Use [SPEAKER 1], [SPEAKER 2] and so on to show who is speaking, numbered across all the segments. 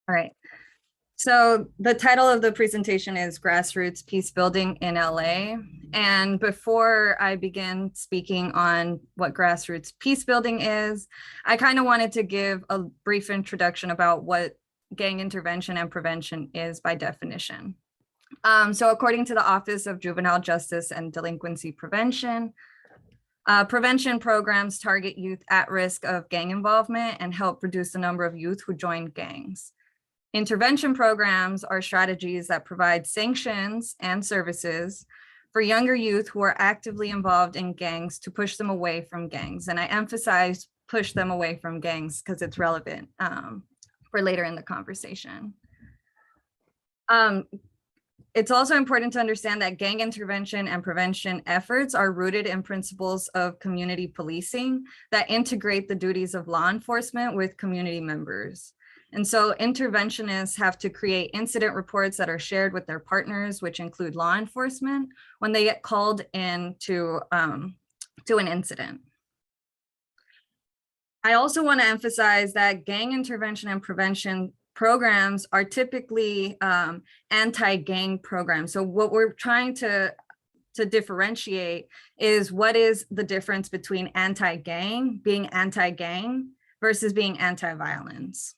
[SPEAKER 1] All right. So the title of the presentation is Grassroots Peace Building in LA. And before I begin speaking on what grassroots peace building is, I kind of wanted to give a brief introduction about what gang intervention and prevention is by definition. So according to the Office of Juvenile Justice and Delinquency Prevention, prevention programs target youth at risk of gang involvement and help reduce the number of youth who join gangs. Intervention programs are strategies that provide sanctions and services for younger youth who are actively involved in gangs to push them away from gangs. And I emphasize push them away from gangs because it's relevant for later in the conversation. It's also important to understand that gang intervention and prevention efforts are rooted in principles of community policing that integrate the duties of law enforcement with community members. And so interventionists have to create incident reports that are shared with their partners, which include law enforcement, when they get called in to an incident. I also want to emphasize that gang intervention and prevention programs are typically anti-gang programs. So what we're trying to differentiate is what is the difference between anti-gang, being anti-gang versus being anti-violence.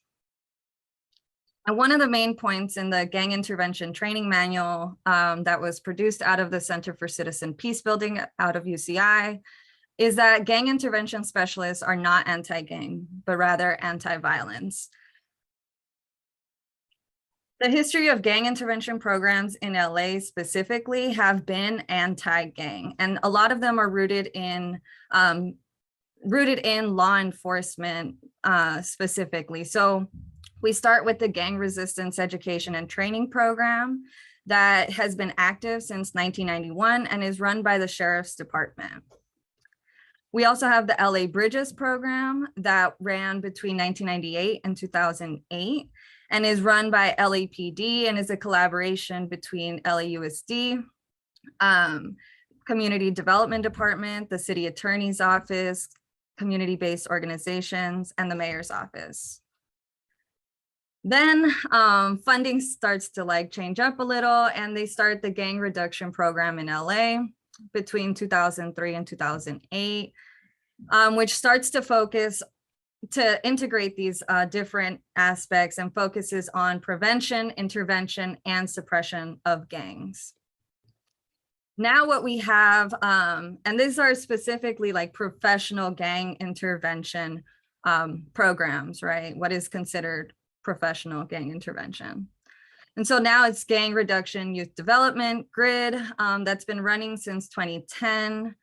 [SPEAKER 1] And one of the main points in the gang intervention training manual that was produced out of the Center for Citizen Peace Building out of UCI is that gang intervention specialists are not anti-gang, but rather anti-violence. The history of gang intervention programs in LA specifically have been anti-gang, and a lot of them are rooted in law enforcement specifically. So we start with the Gang Resistance Education and Training Program that has been active since 1991 and is run by the Sheriff's Department. We also have the LA Bridges program that ran between 1998 and 2008 and is run by LAPD and is a collaboration between LAUSD, Community Development Department, the City Attorney's Office, community-based organizations, and the Mayor's Office. Then funding starts to change up a little, and they start the gang reduction program in LA between 2003 and 2008, which starts to focus to integrate these different aspects and focuses on prevention, intervention, and suppression of gangs. Now what we have, and these are specifically professional gang intervention programs, right? What is considered professional gang intervention. And so now it's Gang Reduction Youth Development Grid that's been running since 2010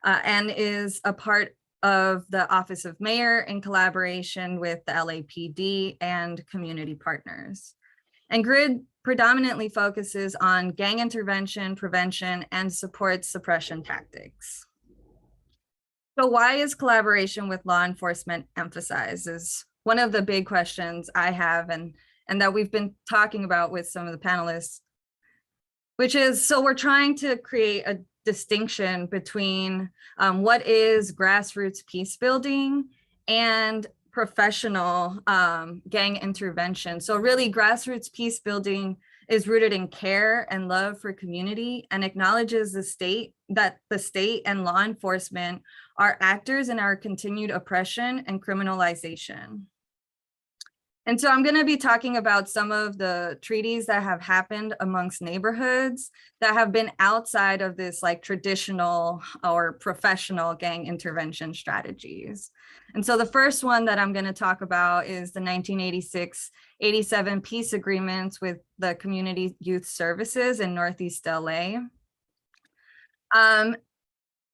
[SPEAKER 1] and is a part of the Office of Mayor in collaboration with the LAPD and community partners. And Grid predominantly focuses on gang intervention, prevention, and supports suppression tactics. So why is collaboration with law enforcement emphasized is one of the big questions I have and that we've been talking about with some of the panelists, which is, so we're trying to create a distinction between what is grassroots peace building and professional gang intervention. So really grassroots peace building is rooted in care and love for community and acknowledges the state and law enforcement are actors in our continued oppression and criminalization. And so I'm going to be talking about some of the treaties that have happened amongst neighborhoods that have been outside of this traditional or professional gang intervention strategies. And so the first one that I'm going to talk about is the 1986-87 peace agreements with the Community Youth Services in Northeast LA.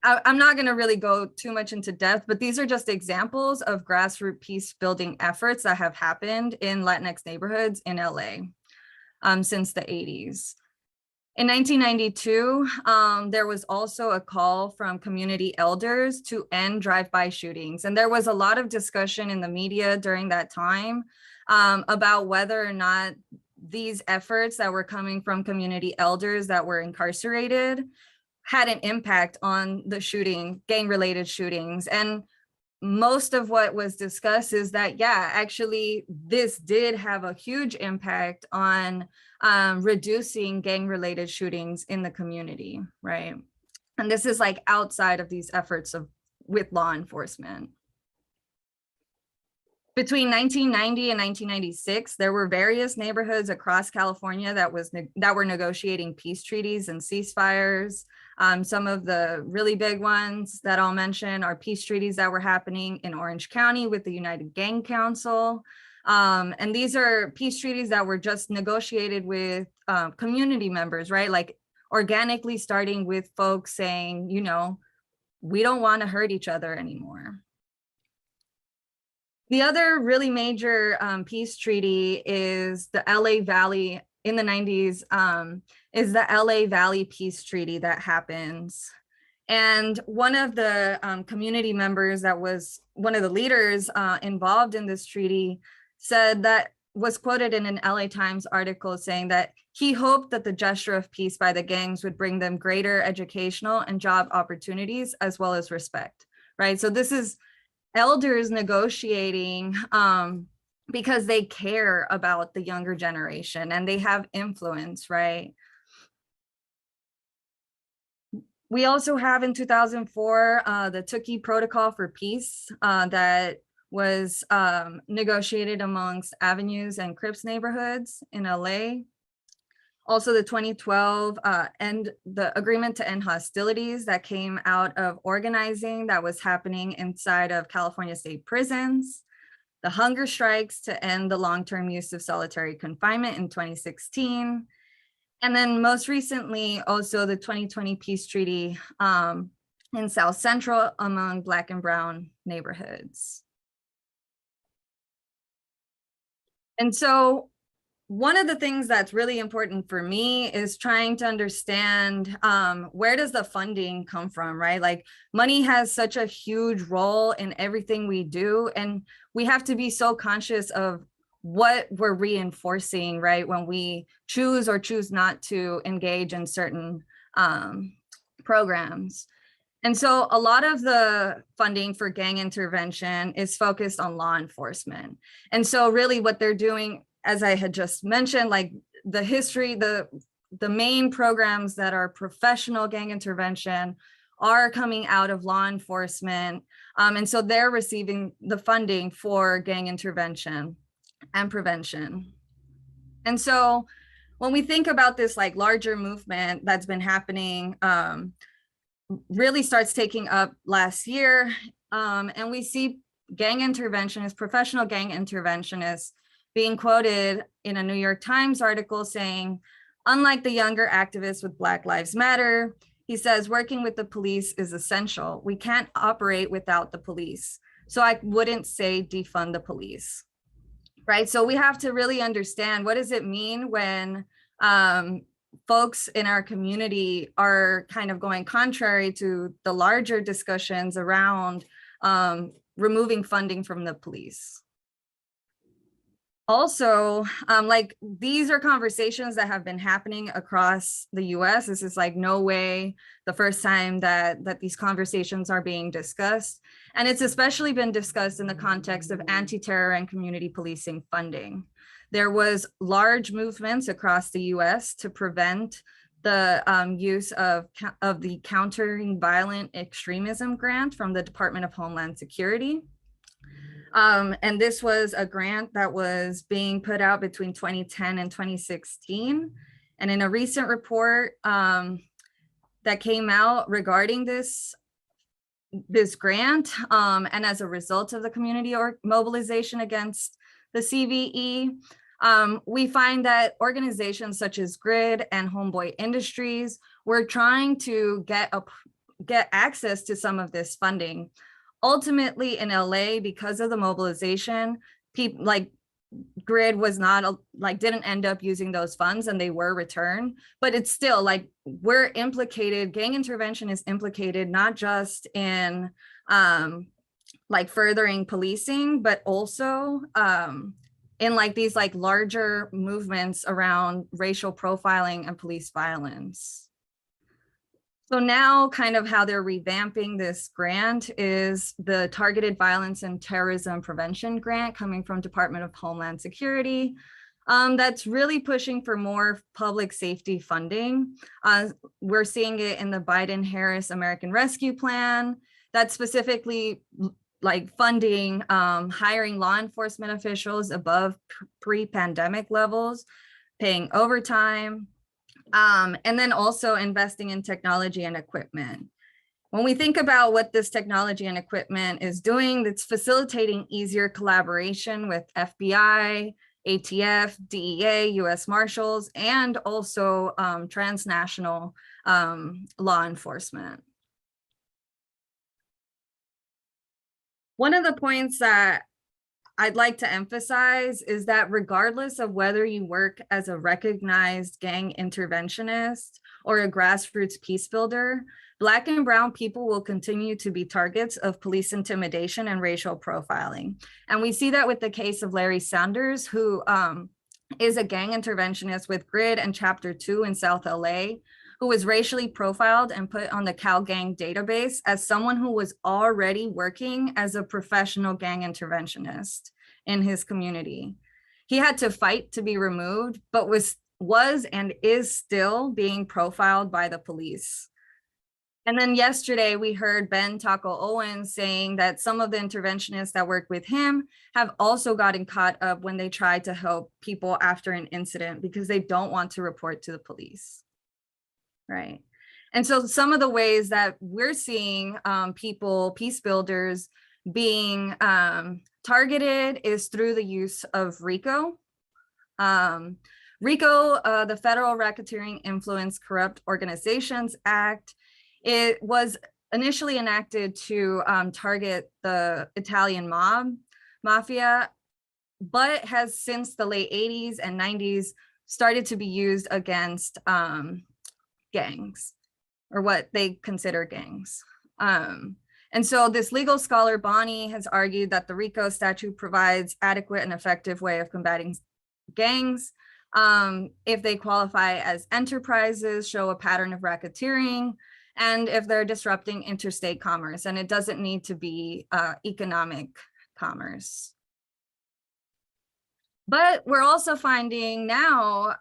[SPEAKER 1] I'm not going to really go too much into depth, but these are just examples of grassroots peace building efforts that have happened in Latinx neighborhoods in LA since the 80s. In 1992, there was also a call from community elders to end drive-by shootings. And there was a lot of discussion in the media during that time about whether or not these efforts that were coming from community elders that were incarcerated had an impact on the gang-related shootings. And most of what was discussed is that, yeah, actually, this did have a huge impact on reducing gang-related shootings in the community, right? And this is like outside of these efforts with law enforcement. Between 1990 and 1996, there were various neighborhoods across California that were negotiating peace treaties and ceasefires. Some of the really big ones that I'll mention are peace treaties that were happening in Orange County with the United Gang Council. And these are peace treaties that were just negotiated with community members, right? Like organically starting with folks saying, you know, we don't want to hurt each other anymore. The other really major peace treaty is the LA Valley in the 90s, is the LA Valley Peace Treaty that happens. And one of the community members that was one of the leaders involved in this treaty said that, was quoted in an LA Times article saying that he hoped that the gesture of peace by the gangs would bring them greater educational and job opportunities as well as respect, right? So this is elders negotiating because they care about the younger generation and they have influence, right? We also have in 2004 the Tukey Protocol for Peace that was negotiated amongst Avenues and Crips neighborhoods in LA. Also the 2012 and the agreement to end hostilities that came out of organizing that was happening inside of California state prisons. The hunger strikes to end the long-term use of solitary confinement in 2016. And then most recently, also the 2020 peace treaty in South Central among Black and Brown neighborhoods. And so one of the things that's really important for me is trying to understand where does the funding come from, right? Like money has such a huge role in everything we do, and we have to be so conscious of what we're reinforcing, right? When we choose or choose not to engage in certain programs. And so a lot of the funding for gang intervention is focused on law enforcement. And so really what they're doing, as I had just mentioned, like the history, the main programs that are professional gang intervention are coming out of law enforcement. And so they're receiving the funding for gang intervention and prevention. And so when we think about this like larger movement that's been happening, really starts taking up last year. And we see gang interventionists, professional gang interventionists being quoted in a New York Times article saying, unlike the younger activists with Black Lives Matter, he says, working with the police is essential. We can't operate without the police. So I wouldn't say defund the police, right? So we have to really understand, what does it mean when folks in our community are kind of going contrary to the larger discussions around removing funding from the police? Also, like these are conversations that have been happening across the US. This is like no way the first time that these conversations are being discussed. And it's especially been discussed in the context of anti-terror and community policing funding. There was large movements across the US to prevent the use of the Countering Violent Extremism grant from the Department of Homeland Security. And this was a grant that was being put out between 2010 and 2016. And in a recent report that came out regarding this grant, and as a result of the community mobilization against the CVE, we find that organizations such as GRID and Homeboy Industries were trying to get access to some of this funding. Ultimately in LA, because of the mobilization, people like GRID was not didn't end up using those funds and they were returned, but it's still like we're implicated, gang intervention is implicated not just in like furthering policing, but also in like these like larger movements around racial profiling and police violence. So now kind of how they're revamping this grant is the Targeted Violence and Terrorism Prevention Grant coming from Department of Homeland Security. That's really pushing for more public safety funding. We're seeing it in the Biden-Harris American Rescue Plan that's specifically like funding hiring law enforcement officials above pre-pandemic levels, paying overtime, and then also investing in technology and equipment. When we think about what this technology and equipment is doing, it's facilitating easier collaboration with FBI, ATF, DEA, US Marshals, and also transnational law enforcement. One of the points that I'd like to emphasize is that regardless of whether you work as a recognized gang interventionist or a grassroots peace builder, Black and brown people will continue to be targets of police intimidation and racial profiling. And we see that with the case of Larry Sanders, who is a gang interventionist with GRID and Chapter 2 in South LA, who was racially profiled and put on the Cal Gang database as someone who was already working as a professional gang interventionist in his community. He had to fight to be removed, but was and is still being profiled by the police. And then yesterday we heard Ben Taco Owens saying that some of the interventionists that work with him have also gotten caught up when they try to help people after an incident because they don't want to report to the police. Right. And so some of the ways that we're seeing people, peace builders, being targeted is through the use of RICO. RICO, the Federal Racketeering Influence Corrupt Organizations Act, it was initially enacted to target the Italian mafia, but has since the late 80s and 90s started to be used against gangs, or what they consider gangs. And so this legal scholar, Bonnie, has argued that the RICO statute provides adequate and effective way of combating gangs if they qualify as enterprises, show a pattern of racketeering, and if they're disrupting interstate commerce. And it doesn't need to be economic commerce. But we're also finding now,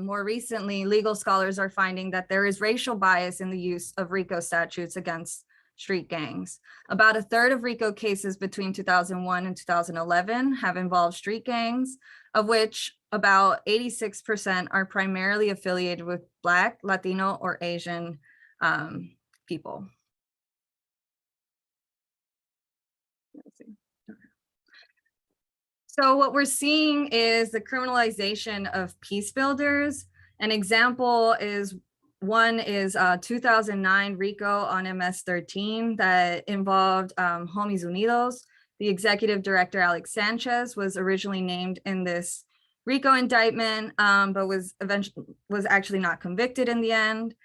[SPEAKER 1] more recently, legal scholars are finding that there is racial bias in the use of RICO statutes against street gangs. About a third of RICO cases between 2001 and 2011 have involved street gangs, of which about 86% are primarily affiliated with Black, Latino, or Asian people. Let's see. So what we're seeing is the criminalization of peace builders. An example is 2009 RICO on MS-13 that involved Homies Unidos. The executive director, Alex Sanchez, was originally named in this RICO indictment, but was actually not convicted in the end.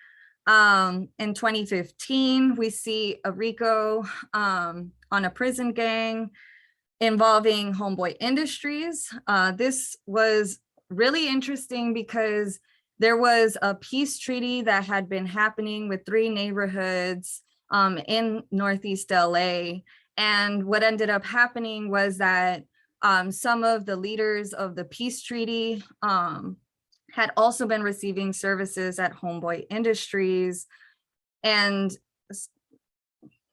[SPEAKER 1] In 2015, we see a RICO on a prison gang involving Homeboy Industries. This was really interesting because there was a peace treaty that had been happening with 3 neighborhoods in Northeast LA. And what ended up happening was that some of the leaders of the peace treaty had also been receiving services at Homeboy Industries and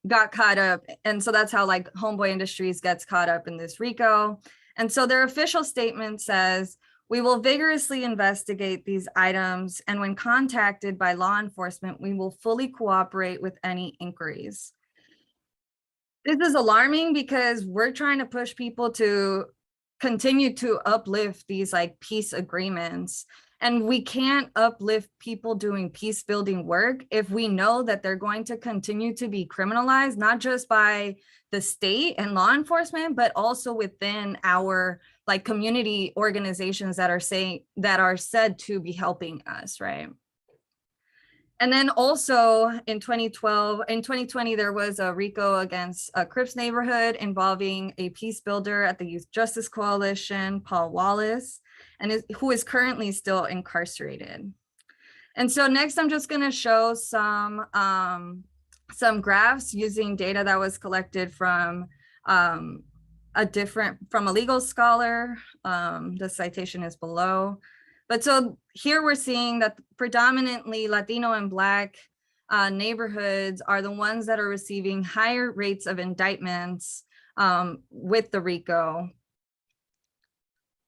[SPEAKER 1] got caught up. And so that's how like Homeboy Industries gets caught up in this RICO. And so their official statement says, "We will vigorously investigate these items, and when contacted by law enforcement, we will fully cooperate with any inquiries." This is alarming because we're trying to push people to continue to uplift these like peace agreements. And we can't uplift people doing peace building work if we know that they're going to continue to be criminalized, not just by the state and law enforcement, but also within our like community organizations that are said to be helping us, right? And then also in 2020, there was a RICO against a Crips neighborhood involving a peace builder at the Youth Justice Coalition, Paul Wallace, and who is currently still incarcerated. And so next, I'm just going to show some graphs using data that was collected from a legal scholar. The citation is below. But so here we're seeing that predominantly Latino and Black neighborhoods are the ones that are receiving higher rates of indictments with the RICO.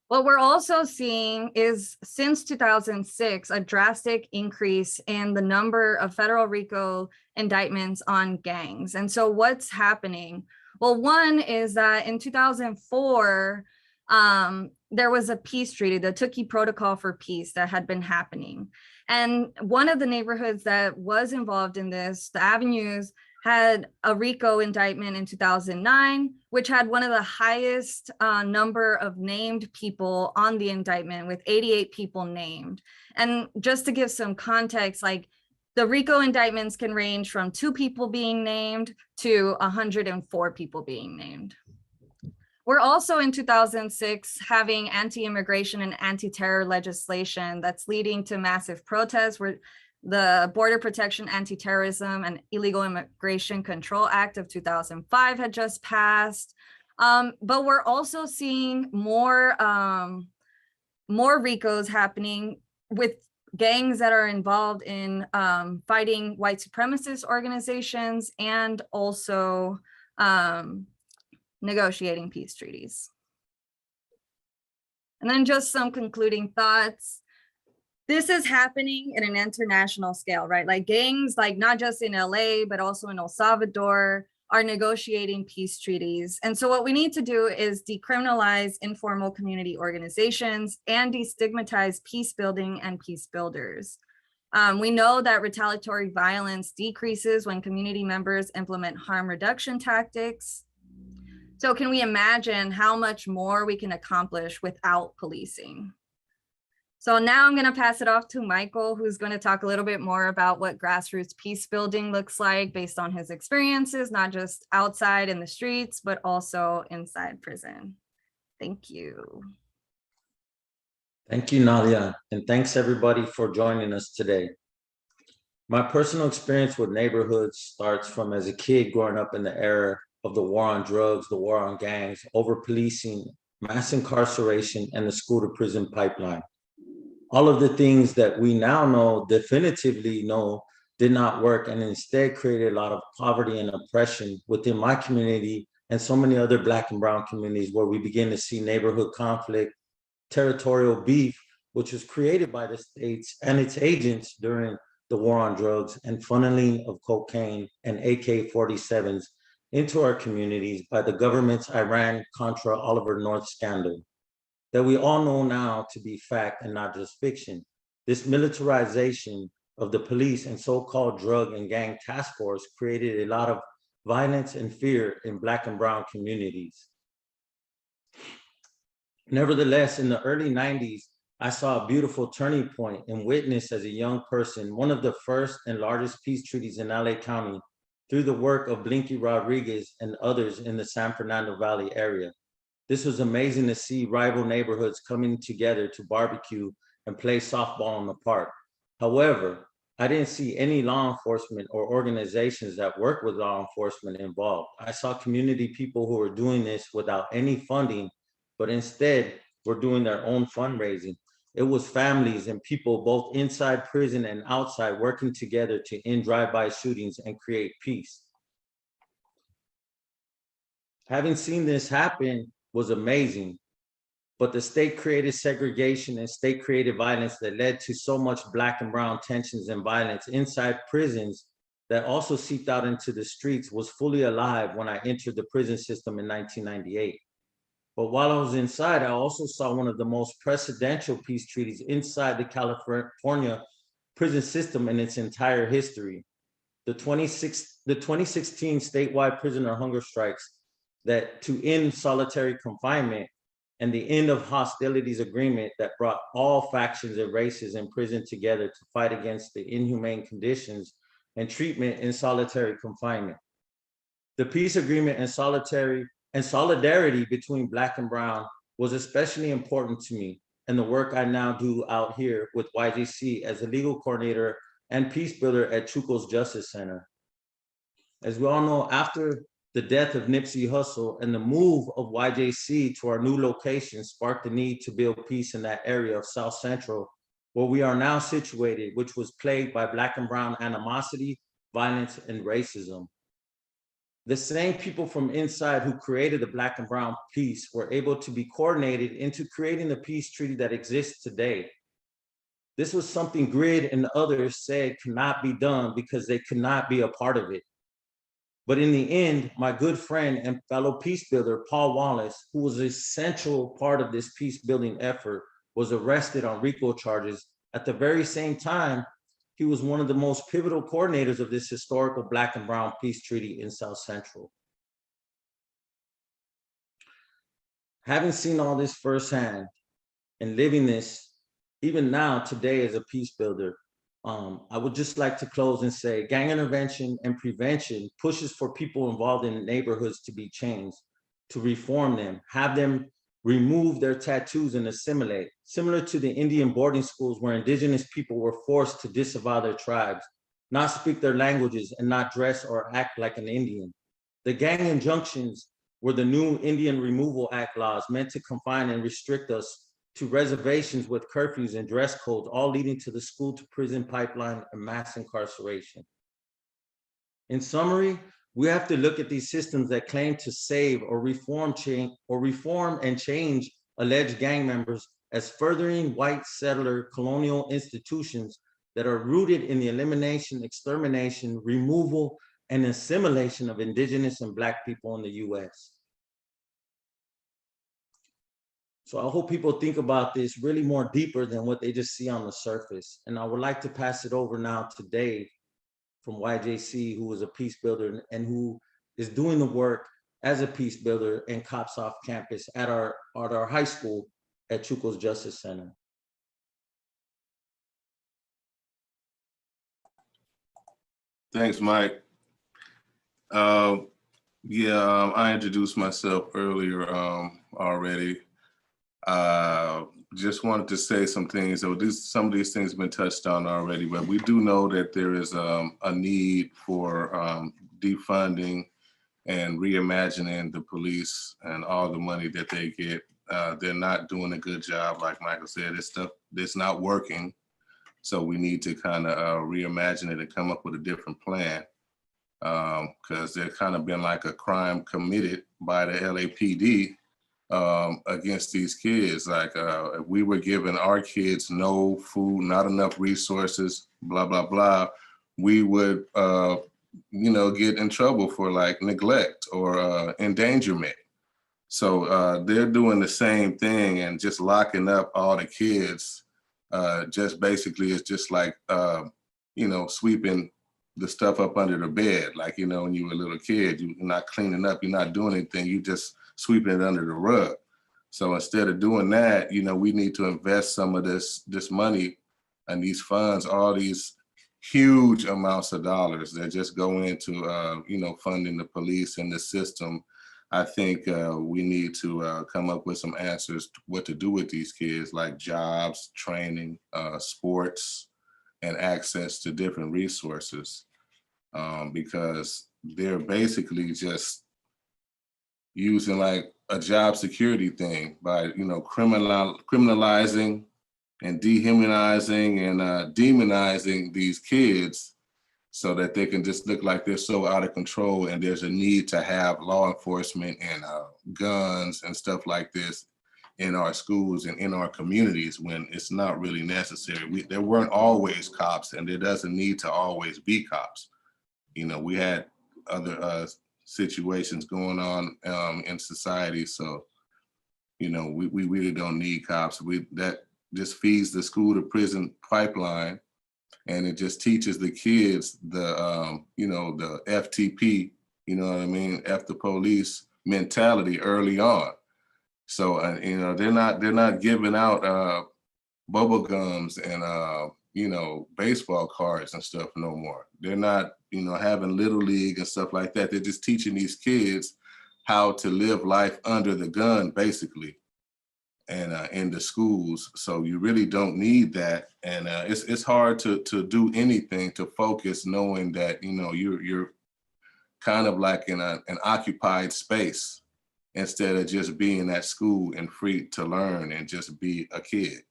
[SPEAKER 1] What we're also seeing is, since 2006, a drastic increase in the number of federal RICO indictments on gangs. And so what's happening? Well, one is that in 2004, there was a peace treaty, the Tukey Protocol for Peace, that had been happening. And one of the neighborhoods that was involved in this, the Avenues, had a RICO indictment in 2009, which had one of the highest number of named people on the indictment, with 88 people named. And just to give some context, like, the RICO indictments can range from 2 people being named to 104 people being named. We're also in 2006 having anti-immigration and anti-terror legislation that's leading to massive protests, where the Border Protection, Anti-Terrorism, and Illegal Immigration Control Act of 2005 had just passed. But we're also seeing more RICOs happening with gangs that are involved in fighting white supremacist organizations and also negotiating peace treaties. And then just some concluding thoughts. This is happening at an international scale, right? Like, gangs, like, not just in LA, but also in El Salvador, are negotiating peace treaties. And so what we need to do is decriminalize informal community organizations and destigmatize peace building and peace builders. We know that retaliatory violence decreases when community members implement harm reduction tactics. So can we imagine how much more we can accomplish without policing? So now I'm going to pass it off to Michael, who's going to talk a little bit more about what grassroots peace building looks like based on his experiences, not just outside in the streets, but also inside prison. Thank you.
[SPEAKER 2] Thank you, Nadia, and thanks everybody for joining us today. My personal experience with neighborhoods starts from as a kid growing up in the era of the war on drugs, the war on gangs, over policing, mass incarceration, and the school to prison pipeline. All of the things that we now know, definitively know, did not work, and instead created a lot of poverty and oppression within my community and so many other Black and brown communities, where we begin to see neighborhood conflict, territorial beef, which was created by the states and its agents during the war on drugs, and funneling of cocaine and AK-47s into our communities by the government's Iran-Contra Oliver North scandal, that we all know now to be fact and not just fiction. This militarization of the police and so-called drug and gang task force created a lot of violence and fear in Black and brown communities. Nevertheless, in the early 90s, I saw a beautiful turning point and witnessed as a young person one of the first and largest peace treaties in LA County through the work of Blinky Rodriguez and others in the San Fernando Valley area. This was amazing to see rival neighborhoods coming together to barbecue and play softball in the park. However, I didn't see any law enforcement or organizations that work with law enforcement involved. I saw community people who were doing this without any funding, but instead were doing their own fundraising. It was families and people both inside prison and outside working together to end drive-by shootings and create peace. Having seen this happen was amazing, but the state created segregation and state created violence that led to so much Black and brown tensions and violence inside prisons that also seeped out into the streets was fully alive when I entered the prison system in 1998. But while I was inside, I also saw one of the most precedential peace treaties inside the California prison system in its entire history. The 2016 statewide prisoner hunger strikes that to end solitary confinement, and the end of hostilities agreement that brought all factions and races in prison together to fight against the inhumane conditions and treatment in solitary confinement. The peace agreement and solidarity between Black and brown was especially important to me, and the work I now do out here with YJC as a legal coordinator and peace builder at Chuco's Justice Center. As we all know, after the death of Nipsey Hussle and the move of YJC to our new location sparked the need to build peace in that area of South Central, where we are now situated, which was plagued by Black and brown animosity, violence, and racism. The same people from inside who created the Black and brown peace were able to be coordinated into creating the peace treaty that exists today. This was something Grid and others said cannot be done because they could not be a part of it. But in the end, my good friend and fellow peace builder, Paul Wallace, who was an essential part of this peace building effort, was arrested on RICO charges. At the very same time, he was one of the most pivotal coordinators of this historical Black and brown peace treaty in South Central. Having seen all this firsthand and living this, even now, today as a peace builder, I would just like to close and say gang intervention and prevention pushes for people involved in neighborhoods to be changed, to reform them, have them remove their tattoos and assimilate, similar to the Indian boarding schools where indigenous people were forced to disavow their tribes, not speak their languages, and not dress or act like an Indian. The gang injunctions were the new Indian Removal Act laws meant to confine and restrict us to reservations with curfews and dress codes, all leading to the school to prison pipeline and mass incarceration. In summary, we have to look at these systems that claim to save or reform and change alleged gang members as furthering white settler colonial institutions that are rooted in the elimination, extermination, removal, and assimilation of indigenous and Black people in the US. So I hope people think about this really more deeper than what they just see on the surface. And I would like to pass it over now to Dave from YJC, who is a peace builder and who is doing the work as a peace builder and cops off campus at our high school at Chuco's Justice Center.
[SPEAKER 3] Thanks, Mike. I introduced myself earlier already. Just wanted to say some things. So some of these things have been touched on already, but we do know that there is a need for defunding and reimagining the police and all the money that they get. They're not doing a good job, like Michael said. This stuff, it's not working. So we need to kind of reimagine it and come up with a different plan, because there kind of been like a crime committed by the LAPD against these kids. Like if we were giving our kids no food, not enough resources, blah, blah, blah, we would, get in trouble for like neglect or endangerment. So they're doing the same thing and just locking up all the kids. Just basically, it's just like, sweeping the stuff up under the bed. Like, when you were a little kid, you're not cleaning up, you're not doing anything, you just sweeping it under the rug. So instead of doing that, we need to invest some of this money and these funds, all these huge amounts of dollars that just go into, funding the police and the system. I think we need to come up with some answers to what to do with these kids, like jobs, training, sports, and access to different resources, because they're basically just using like a job security thing by, criminalizing and dehumanizing and demonizing these kids so that they can just look like they're so out of control, and there's a need to have law enforcement and guns and stuff like this in our schools and in our communities when it's not really necessary. There weren't always cops, and there doesn't need to always be cops. We had other situations going on in society, so we really don't need cops. That just feeds the school to prison pipeline, and it just teaches the kids the the FTP, F the police mentality early on. So they're not giving out bubble gums and baseball cards and stuff no more. They're not having little league and stuff like that. They're just teaching these kids how to live life under the gun, basically. and in the schools. So you really don't need that. And it's hard to do anything to focus knowing that, you know, you're kind of like in an occupied space instead of just being at school and free to learn and just be a kid.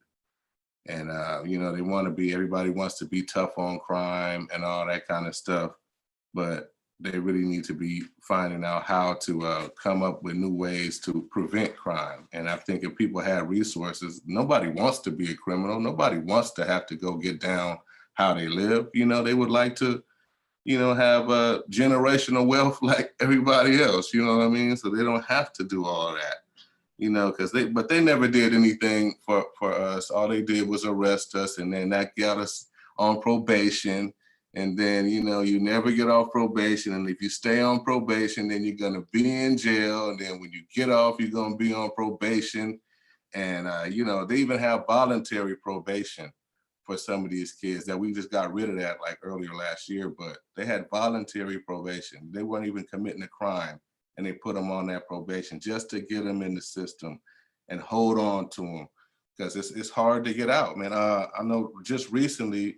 [SPEAKER 3] And, you know, everybody wants to be tough on crime and all that kind of stuff, but they really need to be finding out how to come up with new ways to prevent crime. And I think if people had resources, nobody wants to be a criminal. Nobody wants to have to go get down how they live. You know, they would like to, you know, have a generational wealth like everybody else, you know what I mean? So they don't have to do all that, you know, but they never did anything for us. All they did was arrest us, and then that got us on probation. And then, you know, you never get off probation. And if you stay on probation, then you're gonna be in jail. And then when you get off, you're gonna be on probation. And, you know, they even have voluntary probation for some of these kids that we just got rid of that like earlier last year, but they had voluntary probation. They weren't even committing a crime, and they put them on that probation just to get them in the system and hold on to them, because it's hard to get out, man. I know just recently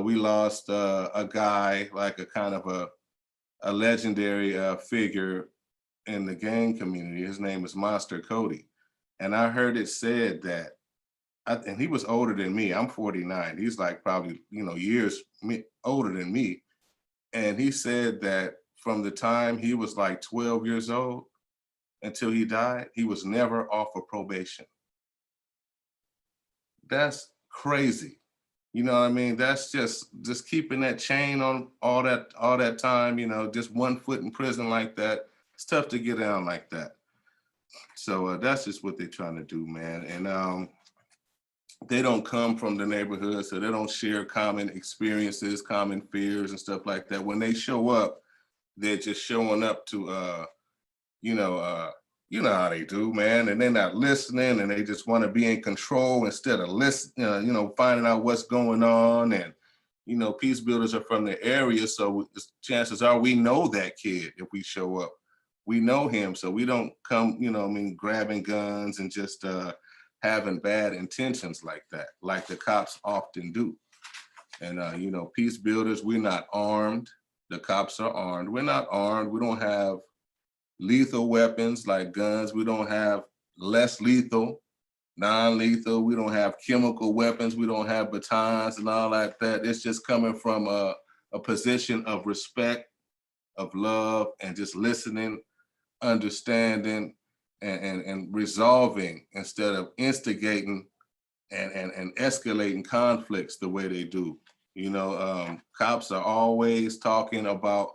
[SPEAKER 3] we lost a guy, like a kind of a legendary figure in the gang community. His name is Monster Cody. And I heard it said that, and he was older than me. I'm 49. He's like probably, you know, years older than me. And he said that from the time he was like 12 years old until he died, he was never off of probation. That's crazy. You know what I mean? That's just keeping that chain on all that time, you know, just 1 foot in prison like that. It's tough to get down like that. So that's just what they're trying to do, man. And they don't come from the neighborhood, so they don't share common experiences, common fears and stuff like that. When they show up, they're just showing up to, you know how they do, man. And they're not listening, and they just want to be in control instead of you know, finding out what's going on. And, you know, peace builders are from the area, so chances are we know that kid if we show up. We know him, so we don't come, you know, I mean, grabbing guns and just having bad intentions like that, like the cops often do. And, you know, peace builders, we're not armed. The cops are armed. We're not armed. We don't have lethal weapons like guns. We don't have less lethal, non-lethal. We don't have chemical weapons. We don't have batons and all like that. It's just coming from a position of respect, of love, and just listening, understanding, and resolving instead of instigating and escalating conflicts the way they do. You know, cops are always talking about,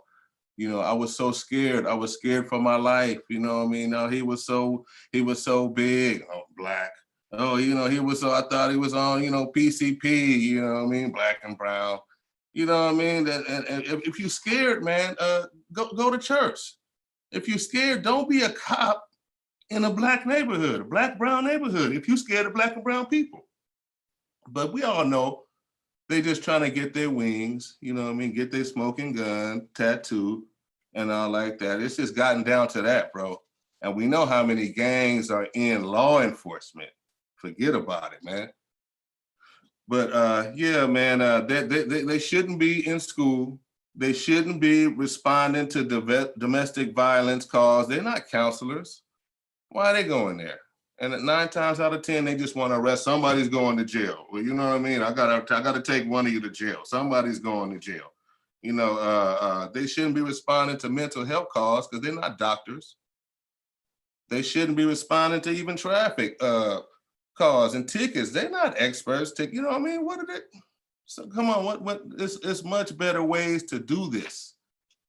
[SPEAKER 3] you know, I was so scared. I was scared for my life. You know what I mean? No, he was so big. Oh, black. Oh, you know, I thought he was on, you know, PCP, you know what I mean? Black and brown. You know what I mean? And if you're scared, man, go to church. If you're scared, don't be a cop in a black neighborhood, a black, brown neighborhood, if you're scared of black and brown people. But we all know they just trying to get their wings, you know what I mean, get their smoking gun, tattoo, and all like that. It's just gotten down to that, bro. And we know how many gangs are in law enforcement. Forget about it, man. But yeah, man, they shouldn't be in school. They shouldn't be responding to domestic violence calls. They're not counselors. Why are they going there? And 9 times out of 10, they just want to arrest. Somebody's going to jail. Well, you know what I mean? I gotta take one of you to jail. Somebody's going to jail. You know, they shouldn't be responding to mental health calls because they're not doctors. They shouldn't be responding to even traffic calls and tickets. They're not experts. You know what I mean? What are they? So come on, it's much better ways to do this.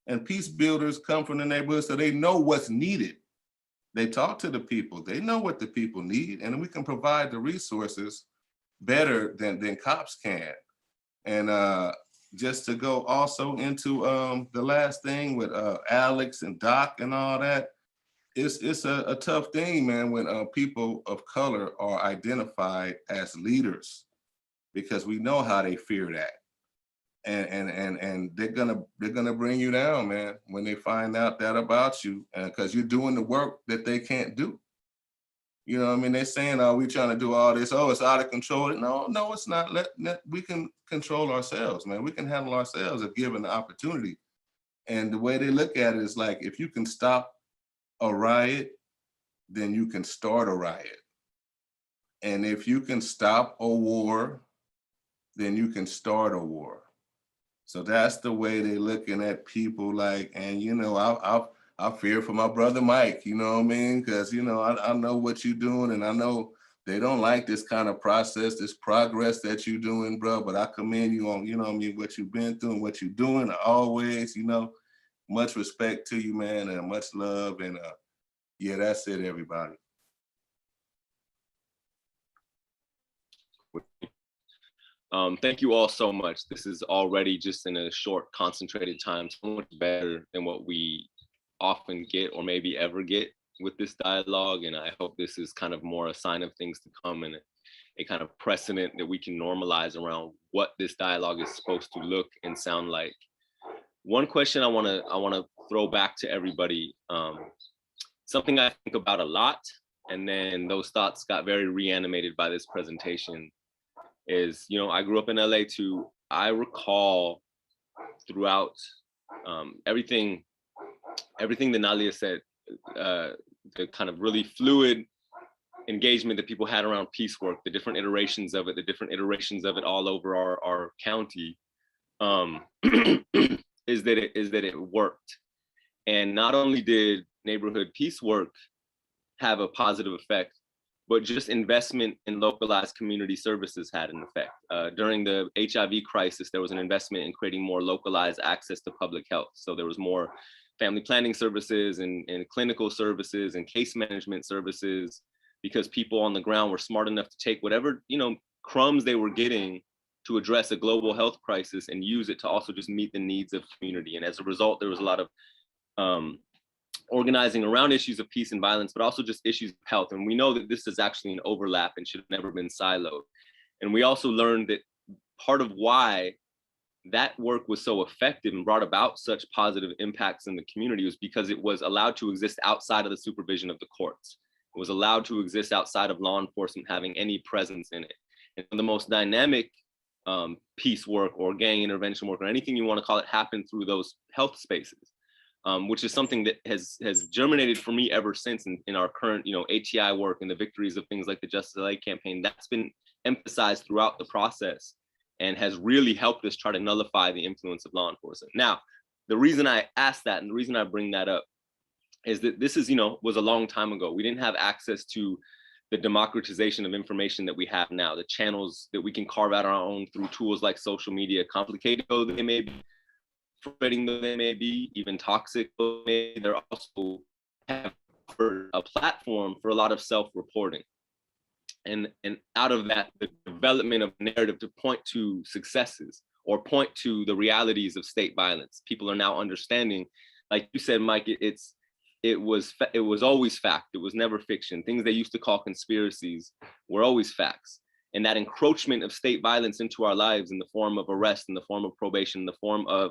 [SPEAKER 3] And peace builders come from the neighborhood, so they know what's needed. They talk to the people. They know what the people need, and we can provide the resources better than cops can. And just to go also into the last thing with Alex and Doc and all that, it's a tough thing, man, when people of color are identified as leaders, because we know how they fear that. And they're gonna bring you down, man, when they find out that about you, because you're doing the work that they can't do. You know what I mean? They're saying, "Are we trying to do all this? Oh, it's out of control." No, it's not. We can control ourselves, man. We can handle ourselves if given the opportunity. And the way they look at it is like, if you can stop a riot, then you can start a riot. And if you can stop a war, then you can start a war. So that's the way they're looking at people. Like, and you know, I fear for my brother Mike. You know what I mean? Because you know, I know what you're doing, and I know they don't like this kind of process, this progress that you're doing, bro. But I commend you on, you know what I mean, what you've been through and what you're doing. Always, you know, much respect to you, man, and much love. And yeah, that's it, everybody.
[SPEAKER 4] Thank you all so much. This is already, just in a short, concentrated time, so much better than what we often get or maybe ever get with this dialogue. And I hope this is kind of more a sign of things to come, and a kind of precedent that we can normalize around what this dialogue is supposed to look and sound like. One question I want to throw back to everybody, something I think about a lot, and then those thoughts got very reanimated by this presentation, is, you know, I grew up in LA too. I recall throughout everything that Nalia said, the kind of really fluid engagement that people had around peace work, the different iterations of it all over our county, is that it worked. And not only did neighborhood peace work have a positive effect, but just investment in localized community services had an effect. During the HIV crisis, there was an investment in creating more localized access to public health. So there was more family planning services and clinical services and case management services, because people on the ground were smart enough to take whatever, you know, crumbs they were getting to address a global health crisis and use it to also just meet the needs of community. And as a result, there was a lot of organizing around issues of peace and violence, but also just issues of health. And we know that this is actually an overlap and should have never been siloed. And we also learned that part of why that work was so effective and brought about such positive impacts in the community was because it was allowed to exist outside of the supervision of the courts. It was allowed to exist outside of law enforcement having any presence in it. And the most dynamic peace work or gang intervention work or anything you want to call it happened through those health spaces. Which is something that has germinated for me ever since in our current, you know, ATI work and the victories of things like the Justice LA campaign. That's been emphasized throughout the process and has really helped us try to nullify the influence of law enforcement. Now, the reason I asked that and the reason I bring that up is that this is, you know, was a long time ago. We didn't have access to the democratization of information that we have now, the channels that we can carve out our own through tools like social media, complicated though they may be, frustrating though they may be, even toxic though they may be, they're also have a platform for a lot of self-reporting. And out of that, the development of narrative to point to successes or point to the realities of state violence. People are now understanding, like you said, Mike, it was always fact. It was never fiction. Things they used to call conspiracies were always facts. And that encroachment of state violence into our lives in the form of arrest, in the form of probation, in the form of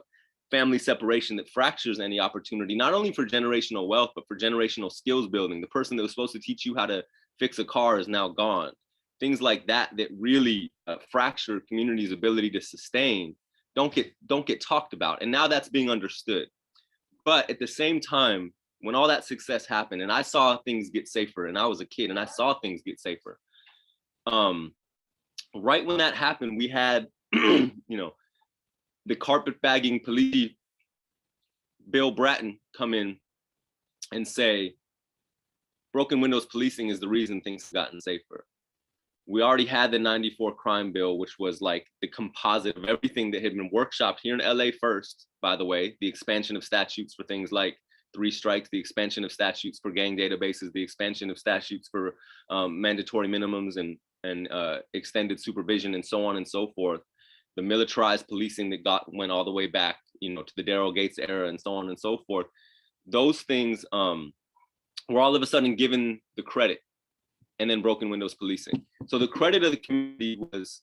[SPEAKER 4] family separation that fractures any opportunity, not only for generational wealth, but for generational skills building. The person that was supposed to teach you how to fix a car is now gone. Things like that really fracture communities' ability to sustain don't get talked about. And now that's being understood. But at the same time, when all that success happened and I saw things get safer, and I was a kid and I saw things get safer, right when that happened, we had, you know, the carpetbagging police, Bill Bratton, come in and say, broken windows policing is the reason things have gotten safer. We already had the 94 crime bill, which was like the composite of everything that had been workshopped here in LA first, by the way, the expansion of statutes for things like 3 strikes, the expansion of statutes for gang databases, the expansion of statutes for mandatory minimums and extended supervision and so on and so forth. The militarized policing that went all the way back, you know, to the Daryl Gates era and so on and so forth. Those things were all of a sudden given the credit, and then broken windows policing. So the credit of the community was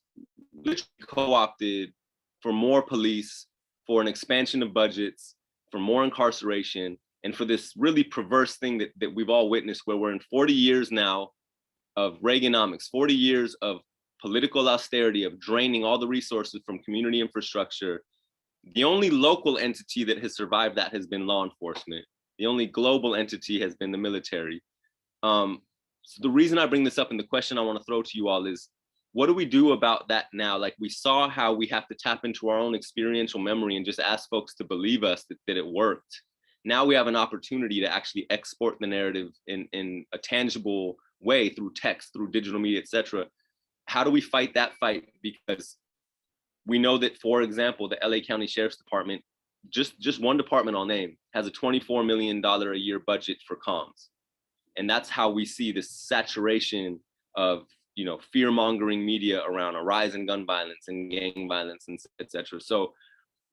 [SPEAKER 4] literally co-opted for more police, for an expansion of budgets, for more incarceration, and for this really perverse thing that we've all witnessed, where we're in 40 years now Reaganomics, 40 years of political austerity, of draining all the resources from community infrastructure. The only local entity that has survived that has been law enforcement. The only global entity has been the military. So the reason I bring this up and the question I want to throw to you all is, what do we do about that now? Like, we saw how we have to tap into our own experiential memory and just ask folks to believe us that it worked. Now we have an opportunity to actually export the narrative in a tangible way through text, through digital media, et cetera. How do we fight that fight? Because we know that, for example, the LA County Sheriff's Department, just one department I'll name, has a $24 million a year budget for comms. And that's how we see this saturation of, you know, fear-mongering media around a rise in gun violence and gang violence, and et cetera. So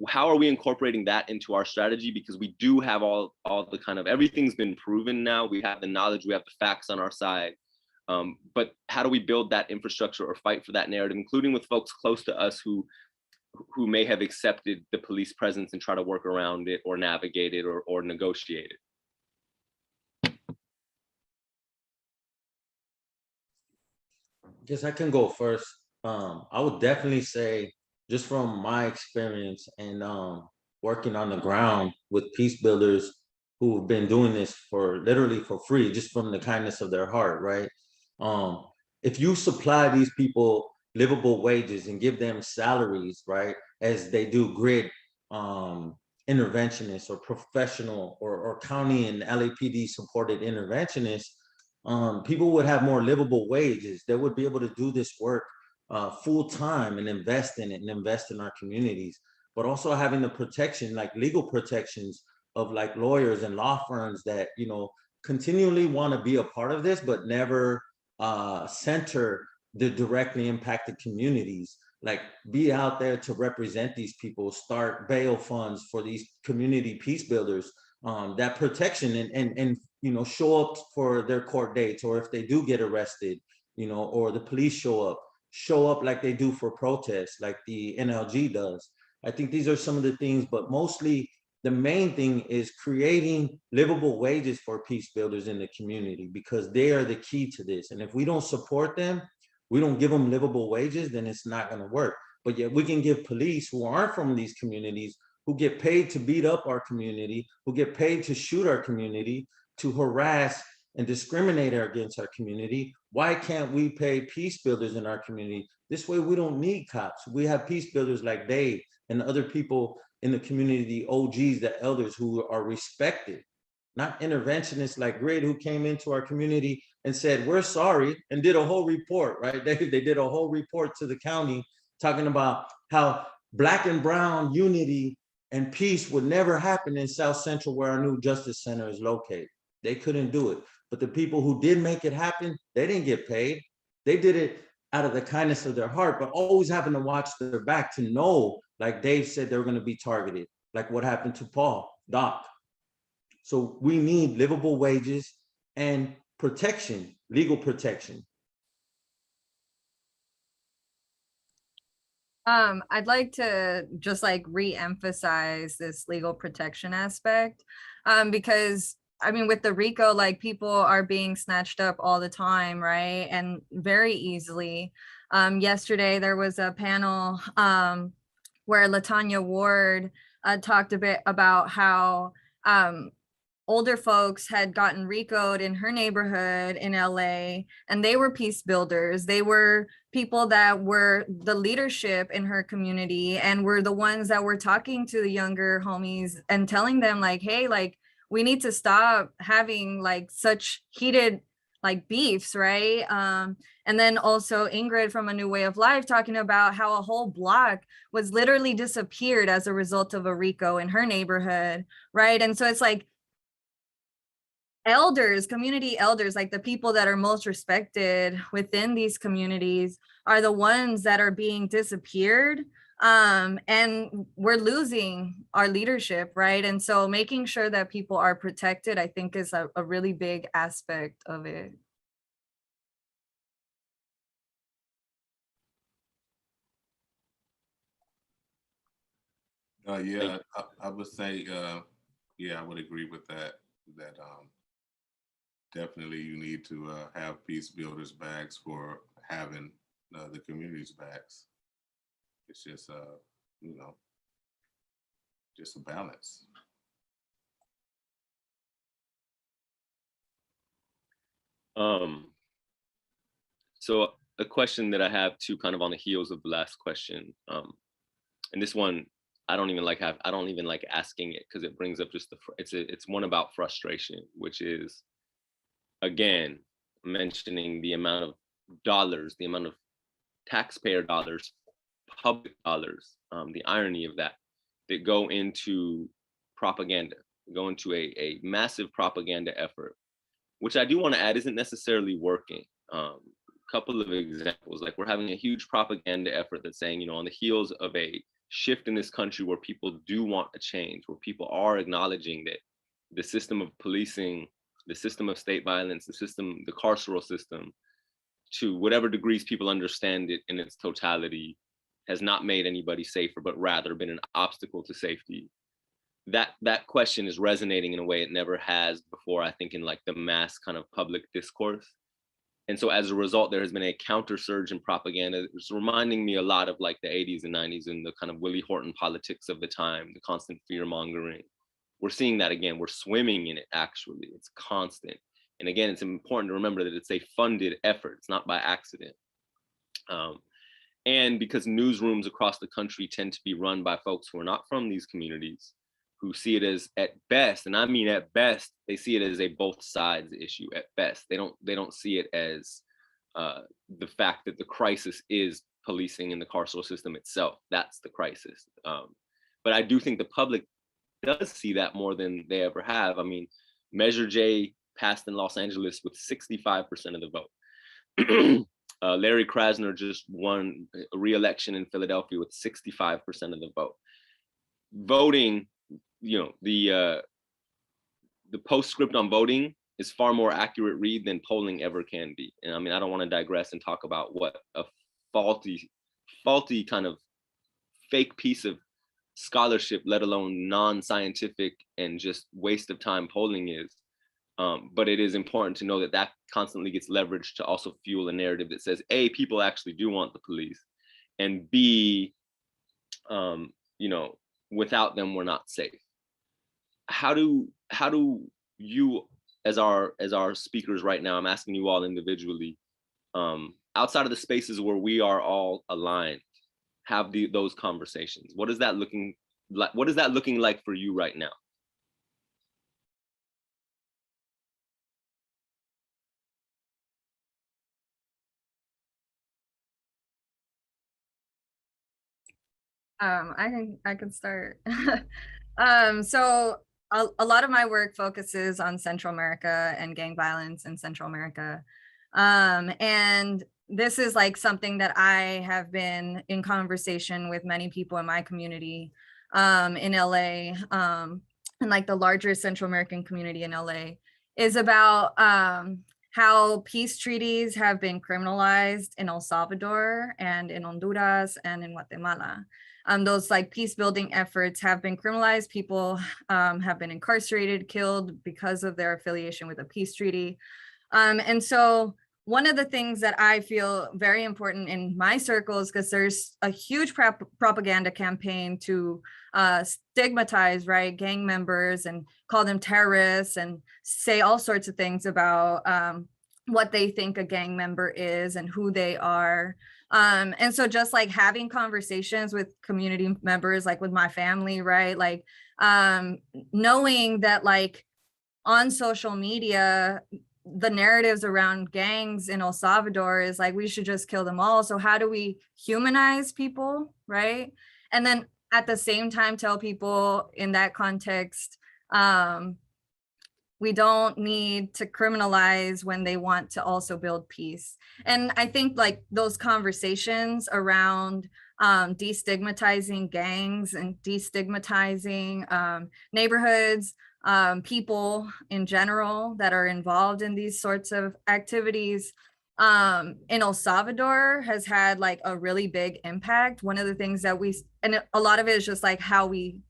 [SPEAKER 4] how are we incorporating that into our strategy? Because we do have all the kind of, everything's been proven now. We have the knowledge, we have the facts on our side. But how do we build that infrastructure or fight for that narrative, including with folks close to us who may have accepted the police presence and try to work around it or navigate it or negotiate it?
[SPEAKER 2] Guess I can go first. I would definitely say, just from my experience and working on the ground with peace builders who have been doing this for literally for free, just from the kindness of their heart, right? If you supply these people livable wages and give them salaries, right, as they do grid interventionists or professional or county and LAPD supported interventionists, people would have more livable wages. They would be able to do this work full time and invest in it and invest in our communities, but also having the protection, like legal protections of like lawyers and law firms that, you know, continually want to be a part of this, but never center the directly impacted communities. Like, be out there to represent these people, start bail funds for these community peace builders, that protection, and you know, show up for their court dates, or if they do get arrested, you know, or the police show up like they do for protests, like the NLG does. I think these are some of the things, but mostly the main thing is creating livable wages for peace builders in the community, because they are the key to this. And if we don't support them, we don't give them livable wages, then it's not going to work. But yet we can give police who aren't from these communities, who get paid to beat up our community, who get paid to shoot our community, to harass and discriminate against our community. Why can't we pay peace builders in our community? This way we don't need cops. We have peace builders like Dave and other people in the community, the OGs, the elders who are respected, not interventionists like Grid, who came into our community and said, we're sorry, and did a whole report, right? They did a whole report to the county talking about how Black and brown unity and peace would never happen in South Central, where our new Justice Center is located. They couldn't do it. But the people who did make it happen, they didn't get paid. They did it out of the kindness of their heart, but always having to watch their back to know, like Dave said, they were going to be targeted, like what happened to Paul, Doc. So we need livable wages and protection, legal protection.
[SPEAKER 1] I'd like to just like re-emphasize this legal protection aspect, because I mean, with the RICO, like, people are being snatched up all the time, right? And very easily. Yesterday, there was a panel where LaTanya Ward talked a bit about how older folks had gotten RICO'd in her neighborhood in LA, and they were peace builders. They were people that were the leadership in her community and were the ones that were talking to the younger homies and telling them, like, hey, like, we need to stop having like such heated like beefs, right? And then also Ingrid from A New Way of Life talking about how a whole block was literally disappeared as a result of a RICO in her neighborhood, right? And so it's like, elders, community elders, like the people that are most respected within these communities, are the ones that are being disappeared, and we're losing our leadership, right? And so making sure that people are protected, I think, is a really big aspect of it.
[SPEAKER 3] Yeah, I would say, yeah, I would agree with that. definitely you need to have peace builders backs for having the community's backs. It's just, you know, just a balance.
[SPEAKER 4] So a question that I have too, kind of on the heels of the last question, and this one I don't even like asking it because it brings up just it's one about frustration, which is again mentioning the amount of dollars, the amount of taxpayer dollars, public dollars, the irony of that go into propaganda, go into a massive propaganda effort, which I do want to add isn't necessarily working. Couple of examples, like we're having a huge propaganda effort that's saying, you know, on the heels of a shift in this country where people do want a change, where people are acknowledging that the system of policing, the system of state violence, the carceral system, to whatever degrees people understand it in its totality, has not made anybody safer, but rather been an obstacle to safety. That question is resonating in a way it never has before, I think, in like the mass kind of public discourse. And so as a result, there has been a counter surge in propaganda. It's reminding me a lot of like the 80s and 90s and the kind of Willie Horton politics of the time, the constant fear mongering. We're seeing that again. We're swimming in it, actually. It's constant. And again, it's important to remember that it's a funded effort. It's not by accident. And because newsrooms across the country tend to be run by folks who are not from these communities, who see it as, at best, and I mean at best, they see it as a both sides issue. At best, they don't see it as the fact that the crisis is policing in the carceral system itself. That's the crisis. But I do think the public does see that more than they ever have. I mean, Measure J passed in Los Angeles with 65% of the vote. Larry Krasner just won a re-election in Philadelphia with 65% of the vote. Voting, you know, the postscript on voting is far more accurate read than polling ever can be. And I mean, I don't want to digress and talk about what a faulty kind of fake piece of scholarship, let alone non-scientific and just waste of time polling is. But it is important to know that that constantly gets leveraged to also fuel a narrative that says, A, people actually do want the police, and B, you know, without them, we're not safe. How do you, as our speakers right now, I'm asking you all individually, outside of the spaces where we are all aligned, have those conversations? What is that looking like? What is that looking like for you right now?
[SPEAKER 1] I think I could start. So a lot of my work focuses on Central America and gang violence in Central America. And this is like something that I have been in conversation with many people in my community in LA, and like the larger Central American community in LA, is about how peace treaties have been criminalized in El Salvador and in Honduras and in Guatemala. Those like peace building efforts have been criminalized. People have been incarcerated, killed because of their affiliation with a peace treaty. And so one of the things that I feel very important in my circles, because there's a huge propaganda campaign to stigmatize, right, gang members and call them terrorists and say all sorts of things about what they think a gang member is and who they are. And so just like having conversations with community members, like with my family, right, like knowing that like on social media, the narratives around gangs in El Salvador is like, we should just kill them all. So how do we humanize people, right? And then at the same time, tell people in that context, we don't need to criminalize when they want to also build peace. And I think like those conversations around destigmatizing gangs and destigmatizing neighborhoods, people in general that are involved in these sorts of activities in El Salvador has had like a really big impact. One of the things that and a lot of it is just like how we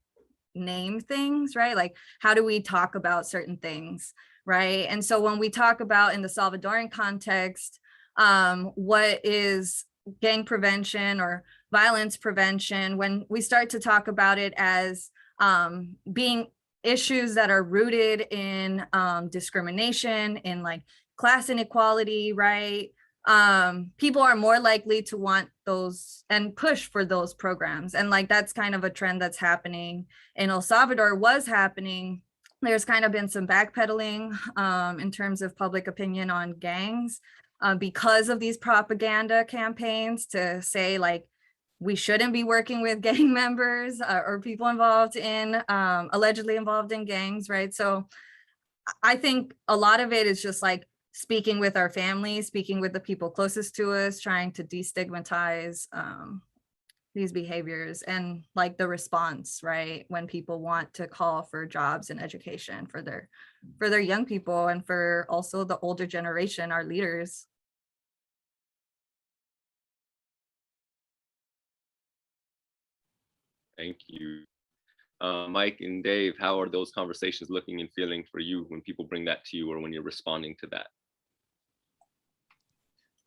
[SPEAKER 1] name things, right? Like how do we talk about certain things, right? And so when we talk about in the Salvadoran context, what is gang prevention or violence prevention, when we start to talk about it as being issues that are rooted in discrimination, in like class inequality, right? People are more likely to want those and push for those programs. And like, that's kind of a trend that's happening in El Salvador, was happening. There's kind of been some backpedaling in terms of public opinion on gangs because of these propaganda campaigns to say like, we shouldn't be working with gang members or people involved in, allegedly involved in gangs, right? So I think a lot of it is just like speaking with our families, speaking with the people closest to us, trying to destigmatize these behaviors and like the response, right? When people want to call for jobs and education for their young people and for also the older generation, our leaders.
[SPEAKER 4] Thank you. Mike and Dave, how are those conversations looking and feeling for you when people bring that to you or when you're responding to that?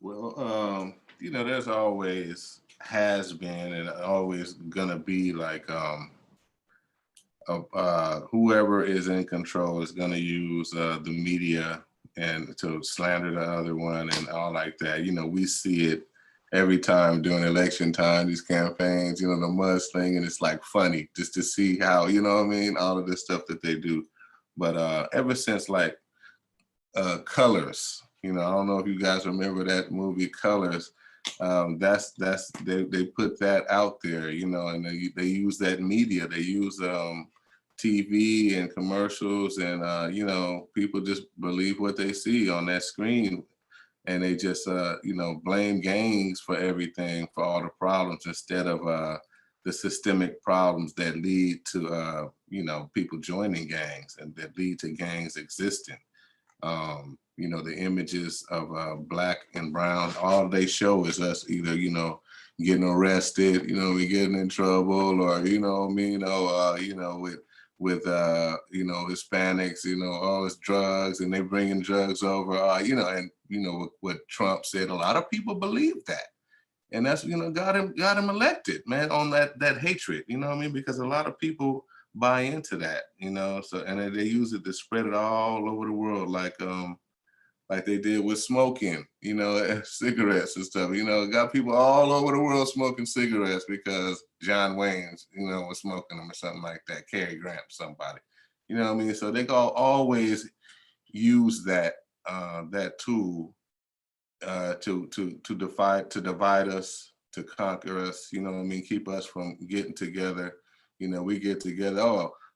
[SPEAKER 3] Well, you know, there's always has been and always gonna be like whoever is in control is gonna use the media and to slander the other one and all like that. You know, we see it every time during election time, these campaigns, you know, the mudslinging, it's like funny just to see how, you know what I mean, all of this stuff that they do. But ever since like Colors, you know, I don't know if you guys remember that movie Colors. They put that out there, you know, and they use that media. They use TV and commercials, and you know, people just believe what they see on that screen, and they just you know, blame gangs for everything, for all the problems, instead of the systemic problems that lead to you know, people joining gangs and that lead to gangs existing. You know, the images of Black and brown, all they show is us either, you know, getting arrested, you know, we getting in trouble, or, you know, you know, with you know, Hispanics, you know, all this drugs, and they bringing drugs over, you know, and you know what Trump said, a lot of people believe that, and that's, you know, got him elected, man, on that hatred, you know what I mean? Because a lot of people buy into that, you know, so, and they use it to spread it all over the world, like they did with smoking, you know, cigarettes and stuff. You know, got people all over the world smoking cigarettes because John Wayne's, you know, was smoking them or something like that. Cary Grant, somebody, you know what I mean? So they always use that that tool to divide us, to conquer us. You know what I mean? Keep us from getting together. You know, we get together.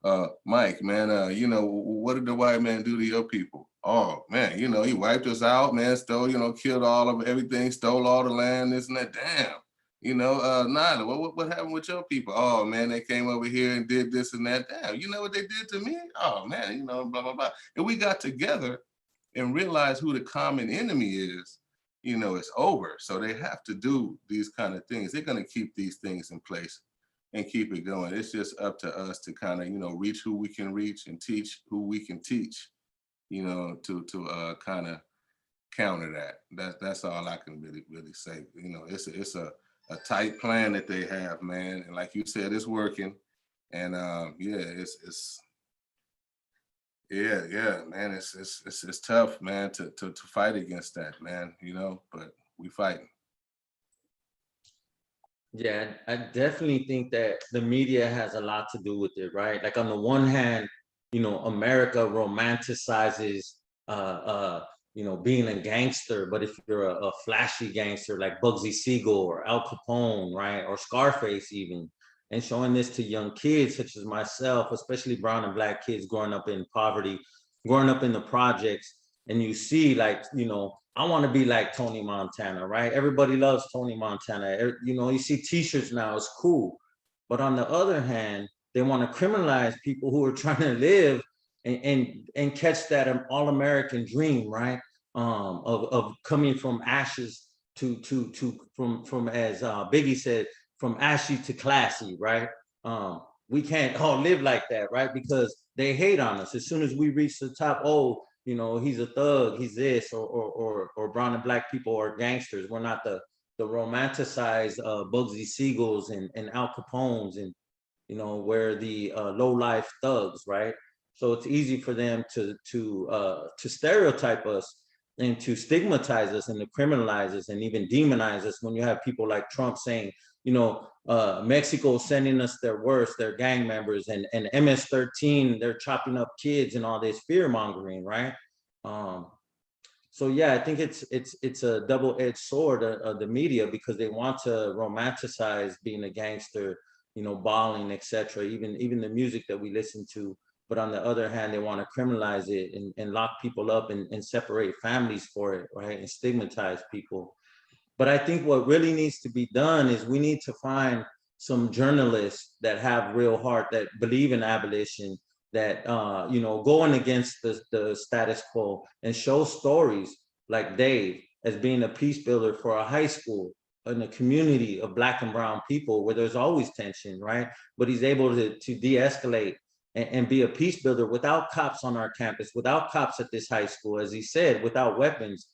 [SPEAKER 3] Oh, Mike, man, you know, what did the white man do to your people? Oh man, you know, he wiped us out, man, stole, you know, killed all of everything, stole all the land, this and that. Damn. You know, Nyla, what happened with your people? Oh man, they came over here and did this and that. Damn, you know what they did to me? Oh man, you know, blah, blah, blah. And we got together and realized who the common enemy is, you know, it's over. So they have to do these kind of things. They're gonna keep these things in place and keep it going. It's just up to us to kind of, you know, reach who we can reach and teach who we can teach, you know, to kind of counter that. That's all I can really say. You know, it's a tight plan that they have, man. And like you said, it's working. And yeah, yeah, man, it's tough, man, to fight against that, man, you know, but we fighting.
[SPEAKER 2] Yeah, I definitely think that the media has a lot to do with it, right? Like on the one hand, you know, America romanticizes you know, being a gangster, but if you're a flashy gangster like Bugsy Siegel or Al Capone, right, or Scarface even, and showing this to young kids such as myself, especially brown and Black kids growing up in poverty, growing up in the projects, and you see like, you know, I want to be like Tony Montana, right? Everybody loves Tony Montana. You know, you see t-shirts now, it's cool. But on the other hand, they want to criminalize people who are trying to live and catch that all-American dream, right? Of coming from ashes from as Biggie said, from ashy to classy, right? We can't all live like that, right? Because they hate on us. As soon as we reach the top, oh, you know, he's a thug, he's this, or brown and black people are gangsters. We're not the romanticized Bugsy Siegels and Al Capones, and you know, where the low life thugs, right? So it's easy for them to stereotype us and to stigmatize us and to criminalize us and even demonize us when you have people like Trump saying, you know, Mexico sending us their worst, their gang members, and MS-13, they're chopping up kids and all this fear mongering, right? Um, so yeah, I think it's a double-edged sword of the media, because they want to romanticize being a gangster, you know, balling, etc. Even the music that we listen to. But on the other hand, they want to criminalize it and lock people up and separate families for it, right? And stigmatize people. But I think what really needs to be done is we need to find some journalists that have real heart, that believe in abolition, that you know, going against the status quo, and show stories like Dave as being a peace builder for a high school in a community of Black and brown people where there's always tension, right? But he's able to de-escalate and be a peace builder without cops on our campus, without cops at this high school, as he said, without weapons.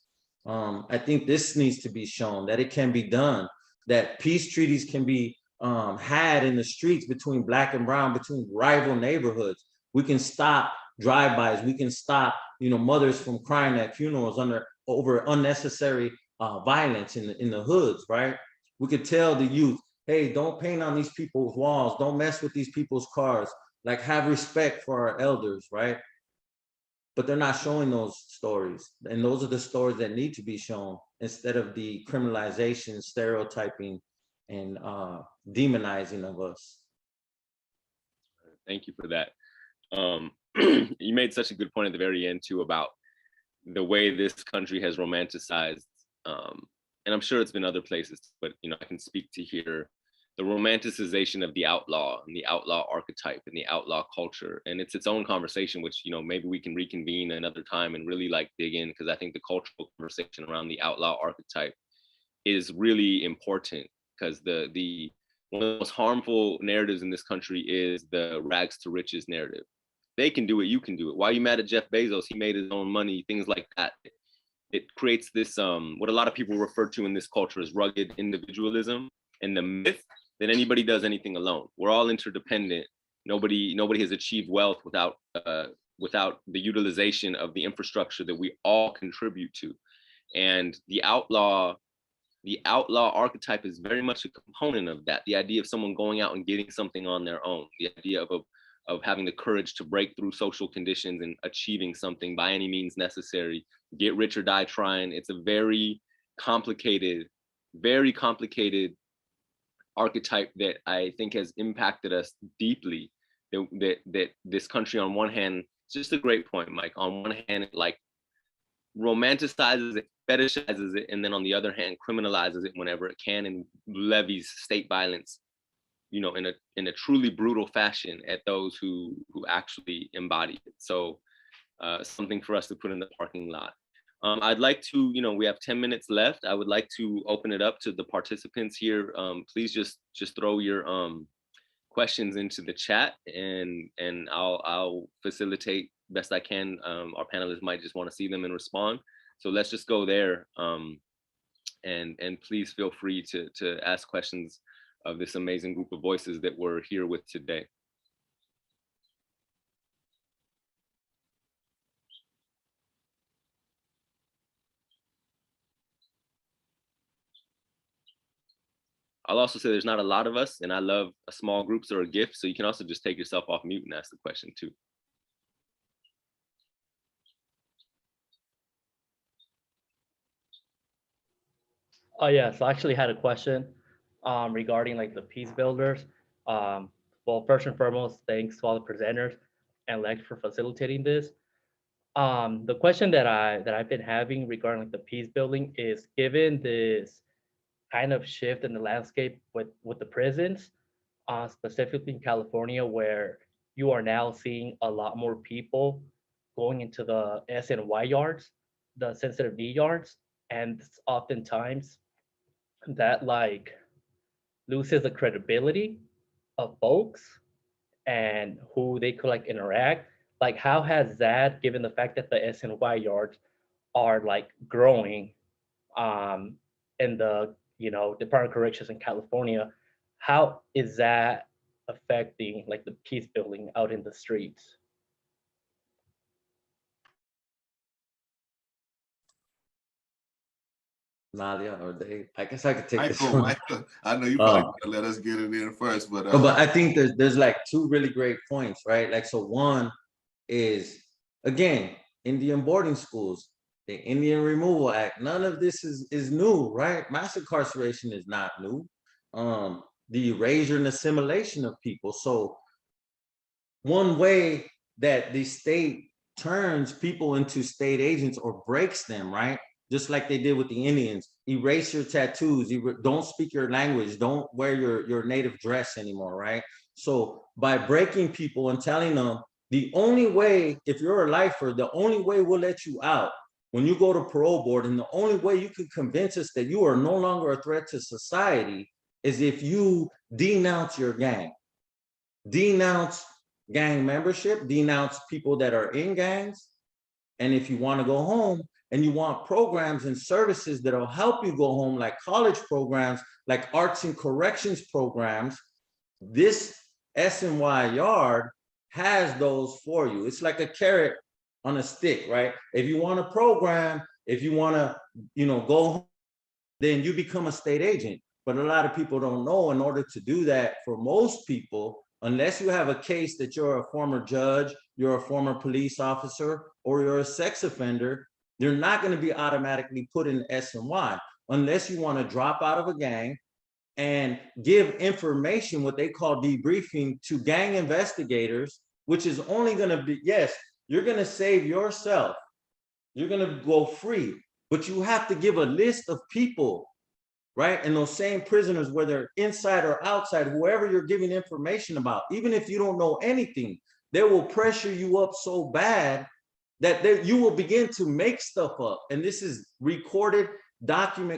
[SPEAKER 2] I think this needs to be shown that it can be done, that peace treaties can be had in the streets between Black and brown, between rival neighborhoods. We can stop drive-bys. We can stop, you know, mothers from crying at funerals over unnecessary violence in the hoods, right? We could tell the youth, hey, don't paint on these people's walls. Don't mess with these people's cars. Like, have respect for our elders, right? But they're not showing those stories. And those are the stories that need to be shown, instead of the criminalization, stereotyping, and demonizing of us.
[SPEAKER 4] Thank you for that. You made such a good point at the very end too about the way this country has romanticized, and I'm sure it's been other places, but you know, I can speak to here the romanticization of the outlaw and the outlaw archetype and the outlaw culture, and it's its own conversation, which, you know, maybe we can reconvene another time and really like dig in, because I think the cultural conversation around the outlaw archetype is really important, because the one of the most harmful narratives in this country is the rags to riches narrative. They can do it, you can do it. Why are you mad at Jeff Bezos? He made his own money, things like that. It creates this what a lot of people refer to in this culture as rugged individualism, and the myth that anybody does anything alone. We're all interdependent. Nobody has achieved wealth without the utilization of the infrastructure that we all contribute to. And the outlaw archetype is very much a component of that. The idea of someone going out and getting something on their own, the idea of having the courage to break through social conditions and achieving something by any means necessary, get rich or die trying. It's a very complicated archetype that I think has impacted us deeply. That this country, on one hand, it's just a great point, Mike. On one hand, it like romanticizes it, fetishizes it, and then on the other hand, criminalizes it whenever it can, and levies state violence, you know, in a truly brutal fashion at those who actually embody it. So something for us to put in the parking lot. I'd like to, you know, we have 10 minutes left. I would like to open it up to the participants here. Please just throw your questions into the chat, and I'll facilitate best I can. Our panelists might just want to see them and respond. So let's just go there. And please feel free to ask questions of this amazing group of voices that we're here with today. I'll also say there's not a lot of us, and I love small groups are a gift. So you can also just take yourself off mute and ask the question too.
[SPEAKER 5] Oh yeah, so I actually had a question regarding like the peace builders. Well, first and foremost, thanks to all the presenters and Lex for facilitating this. The question that I've been having regarding like the peace building is, given this kind of shift in the landscape with the prisons, specifically in California, where you are now seeing a lot more people going into the SNY yards, the sensitive need yards, and oftentimes that like loses the credibility of folks and who they could like interact. like how has that, given the fact that the SNY yards are like growing um, in the Department of Corrections in California, how is that affecting like the peace building out in the streets?
[SPEAKER 2] Nadia or Dave? I guess I could take this
[SPEAKER 3] Michael,
[SPEAKER 2] one.
[SPEAKER 3] Michael, I know you probably
[SPEAKER 2] Um,
[SPEAKER 3] gonna let us get it in first, but
[SPEAKER 2] but I think there's like two really great points, right? Like, so one is, again, Indian boarding schools, the Indian Removal Act, none of this is new, right? Mass incarceration is not new. The erasure and assimilation of people. So one way that the state turns people into state agents or breaks them, right? Just like they did with the Indians, erase your tattoos, don't speak your language, don't wear your native dress anymore, right? So by breaking people and telling them the only way, if you're a lifer, the only way we'll let you out when you go to parole board, and the only way you can convince us that you are no longer a threat to society is if you denounce your gang, denounce gang membership, denounce people that are in gangs. And if you want to go home and you want programs and services that'll help you go home, like college programs, like arts and corrections programs, this SNY yard has those for you. It's like a carrot on a stick, right? If you want a program, if you want to, go home, then you become a state agent. But a lot of people don't know, in order to do that, for most people, unless you have a case that you're a former judge, you're a former police officer, or you're a sex offender, you're not going to be automatically put in SNY unless you want to drop out of a gang and give information, what they call debriefing, to gang investigators, which is only going to be, yes, you're going to save yourself. You're going to go free, but you have to give a list of people, right? And those same prisoners, whether inside or outside, whoever you're giving information about, even if you don't know anything, they will pressure you up so bad that you will begin to make stuff up. And this is recorded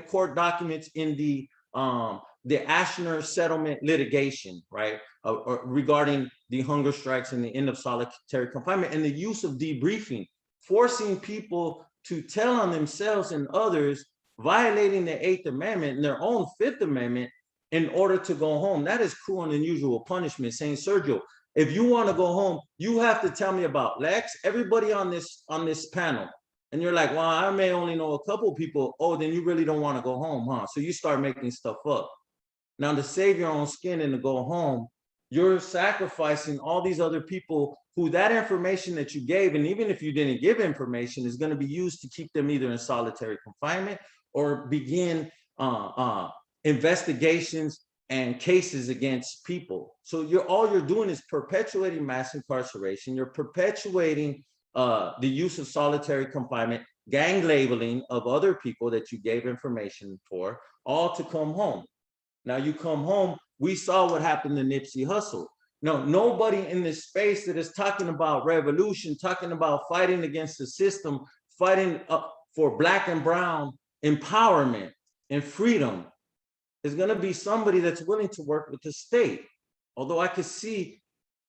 [SPEAKER 2] court documents in the Ashner settlement litigation, right? Regarding the hunger strikes and the end of solitary confinement, and the use of debriefing, forcing people to tell on themselves and others, violating the 8th Amendment and their own 5th Amendment in order to go home. That is cruel and unusual punishment. Saying, Sergio, if you want to go home, you have to tell me about Lex, everybody on this panel. And you're like, well, I may only know a couple people. Oh, then you really don't want to go home, huh? So you start making stuff up. Now, to save your own skin and to go home, you're sacrificing all these other people who that information that you gave, and even if you didn't give information, is going to be used to keep them either in solitary confinement or begin investigations and cases against people. So all you're doing is perpetuating mass incarceration. You're perpetuating the use of solitary confinement, gang labeling of other people that you gave information for, all to come home. Now you come home, we saw what happened to Nipsey Hussle. No, nobody in this space that is talking about revolution, talking about fighting against the system, fighting for Black and brown empowerment and freedom, is going to be somebody that's willing to work with the state. Although I could see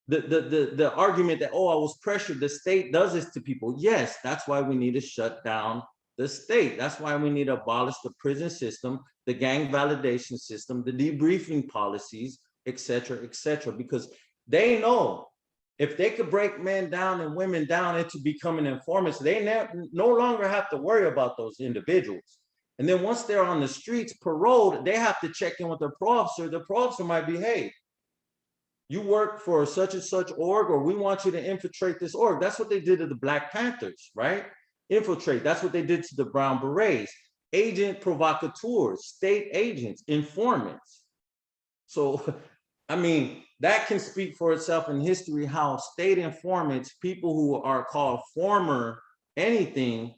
[SPEAKER 2] the argument that, oh, I was pressured, the state does this to people. Yes, that's why we need to shut down the state. That's why we need to abolish the prison system, the gang validation system, the debriefing policies, et cetera, because they know if they could break men down and women down into becoming informants, they no longer have to worry about those individuals. And then once they're on the streets, paroled, they have to check in with their parole officer. The parole officer might be, hey, you work for such and such org, or we want you to infiltrate this org. That's what they did to the Black Panthers, right? Infiltrate. That's what they did to the Brown Berets. Agent provocateurs, state agents, informants. So, I mean, that can speak for itself in history, how state informants, people who are called former anything,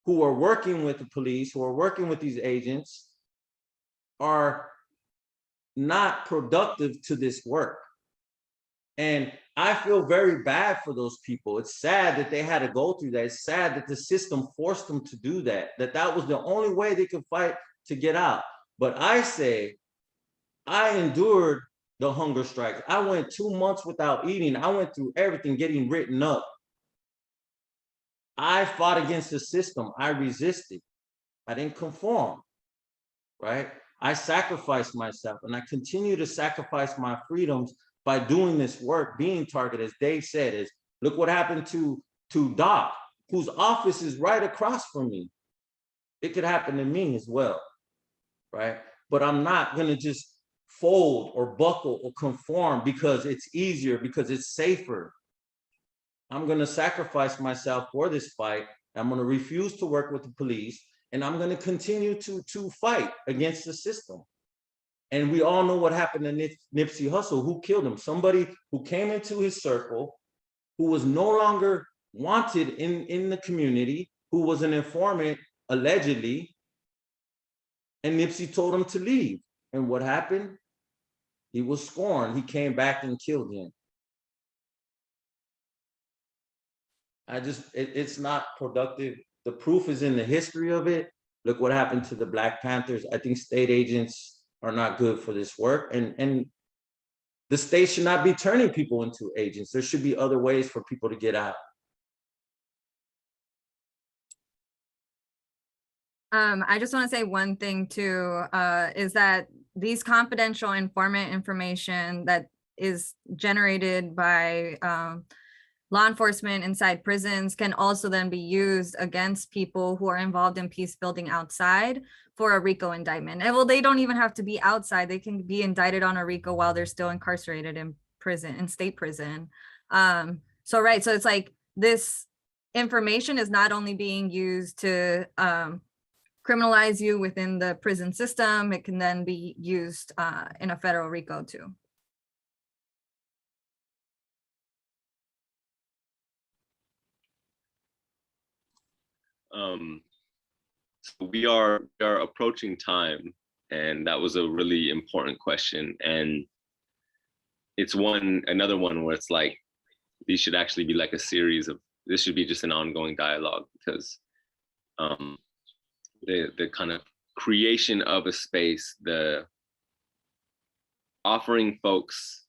[SPEAKER 2] who are working with the police, who are working with these agents, are not productive to this work. And I feel very bad for those people. It's sad that they had to go through that. It's sad that the system forced them to do that, that was the only way they could fight to get out. But I say, I endured the hunger strikes. I went 2 months without eating. I went through everything, getting written up. I fought against the system. I resisted. I didn't conform, right? I sacrificed myself, and I continue to sacrifice my freedoms by doing this work, being targeted, as Dave said, is look what happened to Doc, whose office is right across from me. It could happen to me as well, right? But I'm not gonna just fold or buckle or conform because it's easier, because it's safer. I'm gonna sacrifice myself for this fight. I'm gonna refuse to work with the police, and I'm gonna continue to fight against the system. And we all know what happened to Nipsey Hussle. Who killed him? Somebody who came into his circle, who was no longer wanted in the community, who was an informant, allegedly, and Nipsey told him to leave. And what happened? He was scorned. He came back and killed him. It's not productive. The proof is in the history of it. Look what happened to the Black Panthers. I think state agents are not good for this work. And the state should not be turning people into agents. There should be other ways for people to get out.
[SPEAKER 1] I just want to say one thing too, is that these confidential informant information that is generated by law enforcement inside prisons can also then be used against people who are involved in peace building outside for a RICO indictment. And well, they don't even have to be outside. They can be indicted on a RICO while they're still incarcerated in prison, in state prison. So it's like this information is not only being used to criminalize you within the prison system, it can then be used in a federal RICO too.
[SPEAKER 4] So we are approaching time, and that was a really important question. And it's another one where it's like, these should actually be like a series of, this should be just an ongoing dialogue, because the kind of creation of a space, the offering folks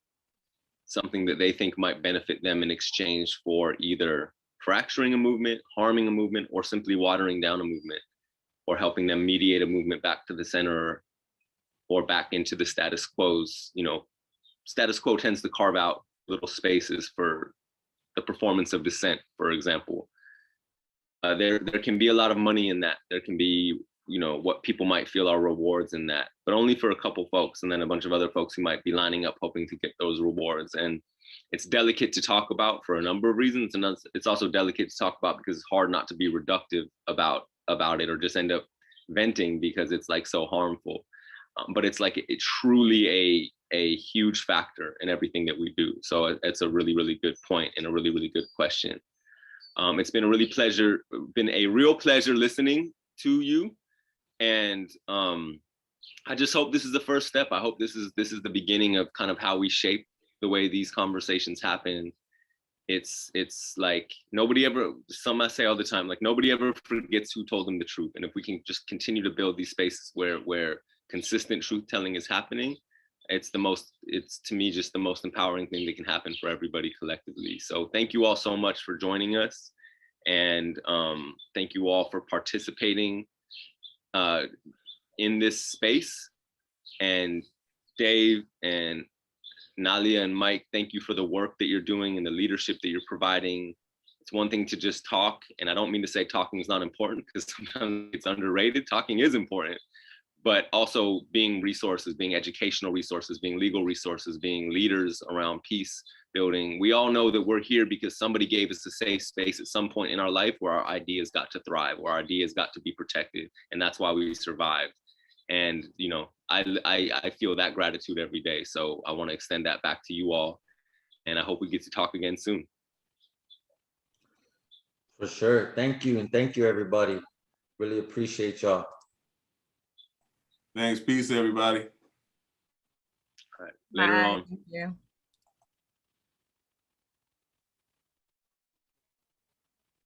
[SPEAKER 4] something that they think might benefit them in exchange for either fracturing a movement, harming a movement, or simply watering down a movement, or helping them mediate a movement back to the center or back into the status quo's. Status quo tends to carve out little spaces for the performance of dissent, for example. There can be a lot of money in that. There can be, what people might feel are rewards in that, but only for a couple folks, and then a bunch of other folks who might be lining up hoping to get those rewards. And it's delicate to talk about for a number of reasons, and it's also delicate to talk about because it's hard not to be reductive about it, or just end up venting because it's like so harmful. But it's like it truly a huge factor in everything that we do. So it's a really, really good point and a really, really good question. It's been a real pleasure listening to you. And I just hope this is the first step. I hope this is the beginning of kind of how we shape the way these conversations happen. It's like some I say all the time, like nobody ever forgets who told them the truth. And if we can just continue to build these spaces where consistent truth telling is happening, it's to me just the most empowering thing that can happen for everybody collectively. So thank you all so much for joining us. And thank you all for participating in this space. And Dave and Nalia and Mike, thank you for the work that you're doing and the leadership that you're providing. It's one thing to just talk, and I don't mean to say talking is not important, because sometimes it's underrated. Talking is important, but also being resources, being educational resources, being legal resources, being leaders around peace building. We all know that we're here because somebody gave us a safe space at some point in our life where our ideas got to thrive, where our ideas got to be protected, and that's why we survived. And I feel that gratitude every day. So I want to extend that back to you all, and I hope we get to talk again soon.
[SPEAKER 2] For sure. Thank you, and thank you, everybody. Really appreciate y'all.
[SPEAKER 3] Thanks. Peace, everybody.
[SPEAKER 4] All right. Later
[SPEAKER 1] Bye.
[SPEAKER 4] on.
[SPEAKER 1] Thank you.